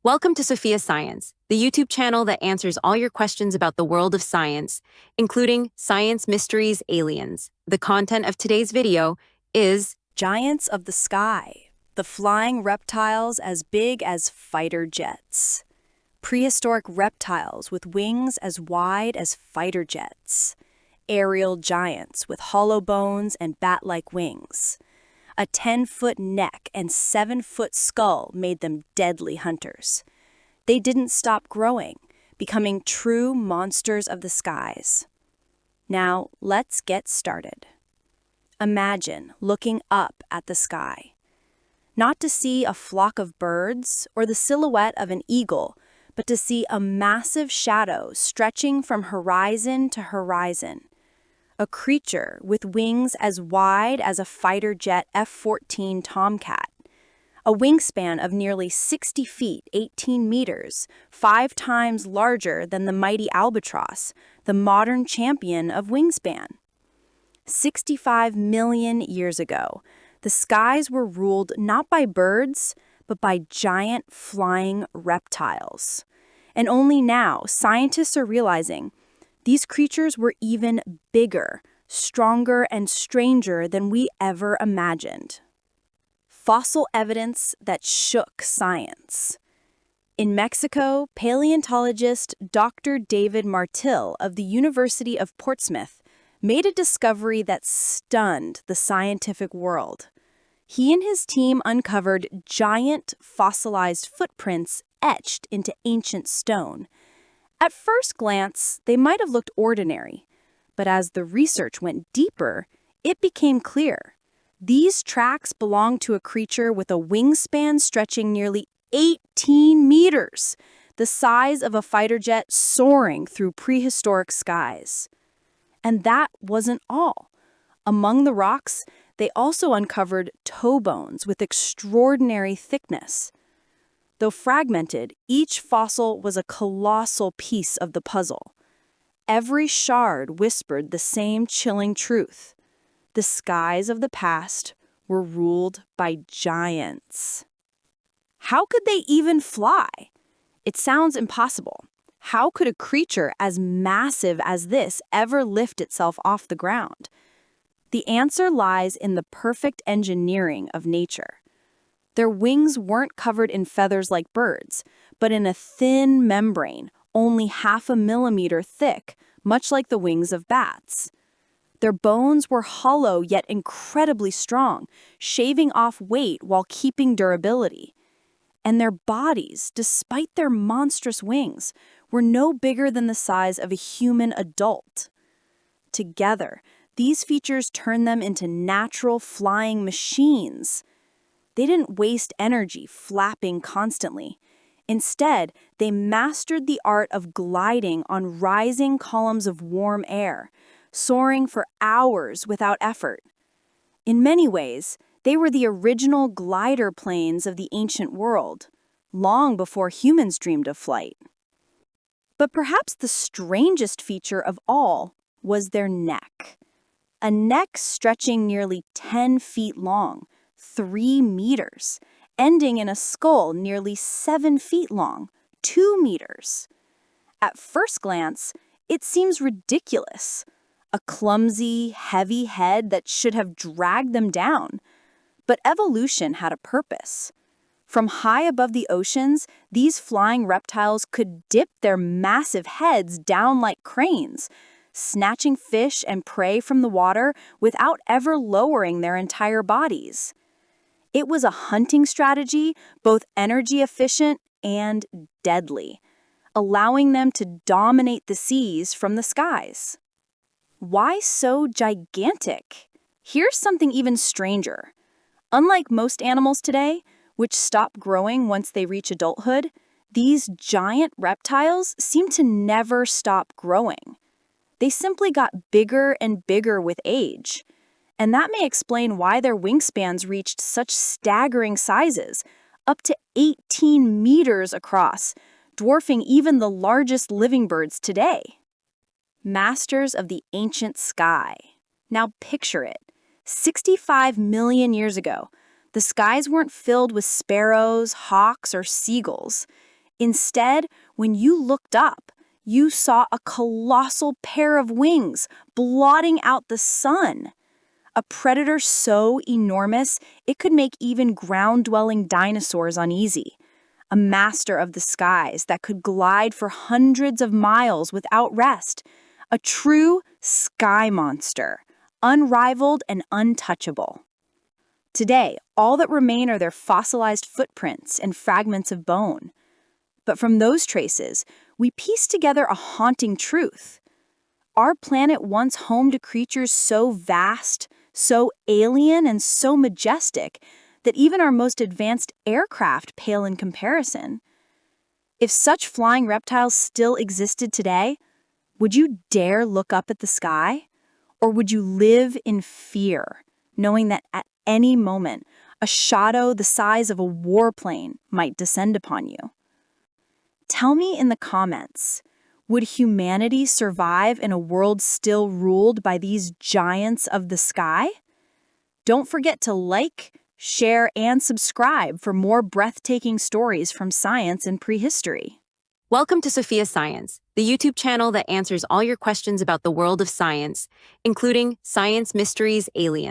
Welcome to Sophia Science, the YouTube channel that answers all your questions about the world of science, including science mysteries, aliens. The content of today's video is Giants of the sky, the flying reptiles as big as fighter jets. Prehistoric reptiles with wings as wide as fighter jets. Aerial giants with hollow bones and bat-like wings. A 10-foot neck and 7-foot skull made them deadly hunters. They didn't stop growing, becoming true monsters of the skies. Now, let's get started. Imagine looking up at the sky. Not to see a flock of birds or the silhouette of an eagle, but to see a massive shadow stretching from horizon to horizon. A creature with wings as wide as a fighter jet F-14 Tomcat. A wingspan of nearly 60 feet, 18 meters, 5 times larger than the mighty albatross, the modern champion of wingspan. 65 million years ago, the skies were ruled not by birds, but by giant flying reptiles. And only now, scientists are realizing these creatures were even bigger, stronger, and stranger than we ever imagined. Fossil evidence that shook science. In Mexico, paleontologist Dr. David Martil of the University of Portsmouth made a discovery that stunned the scientific world. He and his team uncovered giant fossilized footprints etched into ancient stone. At first glance, they might have looked ordinary, but as the research went deeper, it became clear. These tracks belonged to a creature with a wingspan stretching nearly 18 meters, the size of a fighter jet soaring through prehistoric skies. And that wasn't all. Among the rocks, they also uncovered toe bones with extraordinary thickness. Though fragmented, each fossil was a colossal piece of the puzzle. Every shard whispered the same chilling truth. The skies of the past were ruled by giants. How could they even fly? It sounds impossible. How could a creature as massive as this ever lift itself off the ground? The answer lies in the perfect engineering of nature. Their wings weren't covered in feathers like birds, but in a thin membrane, only 0.5 millimeter thick, much like the wings of bats. Their bones were hollow yet incredibly strong, shaving off weight while keeping durability. And their bodies, despite their monstrous wings, were no bigger than the size of a human adult. Together, these features turned them into natural flying machines. They didn't waste energy flapping constantly. Instead, they mastered the art of gliding on rising columns of warm air, soaring for hours without effort. In many ways, they were the original glider planes of the ancient world, long before humans dreamed of flight. But perhaps the strangest feature of all was their neck. A neck stretching nearly 10 feet long, 3 meters, ending in a skull nearly 7 feet long, 2 meters. At first glance, it seems ridiculous. A clumsy, heavy head that should have dragged them down. But evolution had a purpose. From high above the oceans, these flying reptiles could dip their massive heads down like cranes, snatching fish and prey from the water without ever lowering their entire bodies. It was a hunting strategy, both energy efficient and deadly, allowing them to dominate the seas from the skies. Why so gigantic? Here's something even stranger. Unlike most animals today, which stop growing once they reach adulthood, these giant reptiles seem to never stop growing. They simply got bigger and bigger with age. And that may explain why their wingspans reached such staggering sizes, up to 18 meters across, dwarfing even the largest living birds today. Masters of the ancient sky. Now picture it. 65 million years ago, the skies weren't filled with sparrows, hawks, or seagulls. Instead, when you looked up, you saw a colossal pair of wings blotting out the sun. A predator so enormous it could make even ground-dwelling dinosaurs uneasy. A master of the skies that could glide for hundreds of miles without rest. A true sky monster, unrivaled and untouchable. Today, all that remain are their fossilized footprints and fragments of bone. But from those traces, we piece together a haunting truth. Our planet once homed to creatures so vast, so alien, and so majestic that even our most advanced aircraft pale in comparison. If such flying reptiles still existed today, would you dare look up at the sky? Or would you live in fear, knowing that at any moment, a shadow the size of a warplane might descend upon you? Tell me in the comments, would humanity survive in a world still ruled by these giants of the sky? Don't forget to like, share, and subscribe for more breathtaking stories from science and prehistory. Welcome to Sophia Science, the YouTube channel that answers all your questions about the world of science, including science mysteries, aliens.